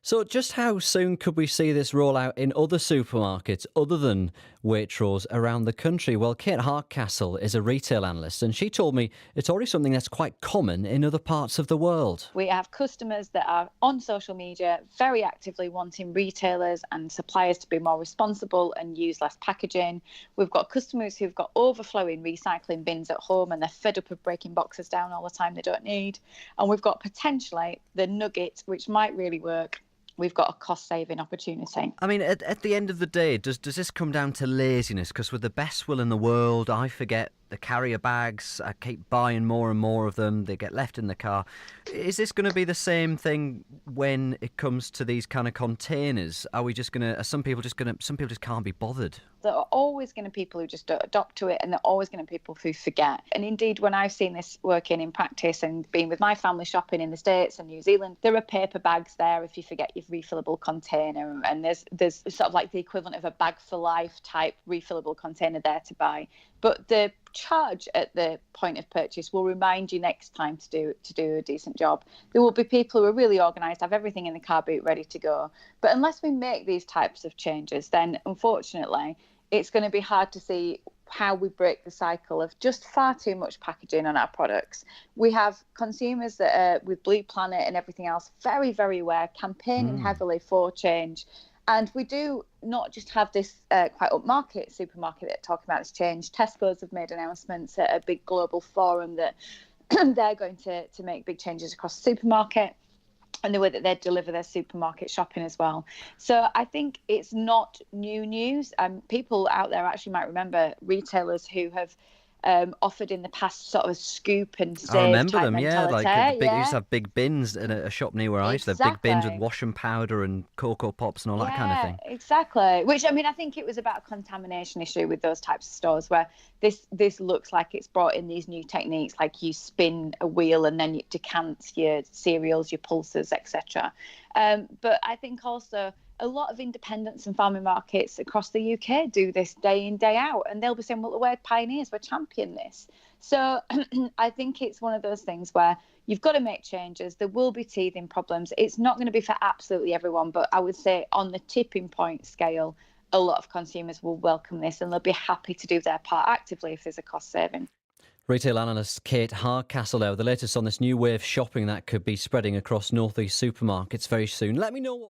So just how soon could we see this roll out in other supermarkets other than Waitrose around the country? Well, Kate Hardcastle is a retail analyst and she told me it's already something that's quite common in other parts of the world. We have customers that are on social media very actively wanting retailers and suppliers to be more responsible and use less packaging. We've got customers who've got overflowing recycling bins at home and they're fed up of breaking boxes down all the time they don't need. And we've got potentially the nugget, which might really work. We've got a cost-saving opportunity. I mean, at the end of the day, does this come down to laziness? Because with the best will in the world, I forget the carrier bags. I keep buying more and more of them. They get left in the car. Is this going to be the same thing when it comes to these kind of containers? Are we just going to? Are some people just going to? Some people just can't be bothered. There are always going to be people who just don't adopt to it, and there are always going to be people who forget. And indeed, when I've seen this working in practice and been with my family shopping in the States and New Zealand, there are paper bags there if you forget your refillable container, and there's sort of like the equivalent of a bag for life type refillable container there to buy. But the charge at the point of purchase will remind you next time to do a decent job. There will be people who are really organised, have everything in the car boot ready to go. But unless we make these types of changes, then unfortunately it's going to be hard to see how we break the cycle of just far too much packaging on our products. We have consumers that are, with Blue Planet and everything else, very, very aware, campaigning heavily for change. And we do not just have this quite upmarket supermarket that are talking about this change. Tesco's have made announcements at a big global forum that they're going to make big changes across the supermarket and the way that they deliver their supermarket shopping as well. So I think it's not new news. People out there actually might remember retailers who have offered in the past sort of a scoop and save I remember type them, yeah. mentality. Like they used to have big bins in a shop near where I used to have big bins with Exactly. washing powder and cocoa pops and all that kind of thing. Exactly. Which, I mean, I think it was about a contamination issue with those types of stores where this looks like it's brought in these new techniques, like you spin a wheel and then you decant your cereals, your pulses, etc. But I think also a lot of independents and farming markets across the UK do this day in, day out, and they'll be saying, well, we're pioneers, we're championing this. So I think it's one of those things where you've got to make changes. There will be teething problems. It's not going to be for absolutely everyone, but I would say on the tipping point scale, a lot of consumers will welcome this and they'll be happy to do their part actively if there's a cost saving. Retail analyst Kate Hardcastle there with the latest on this new wave shopping that could be spreading across North East supermarkets very soon. Let me know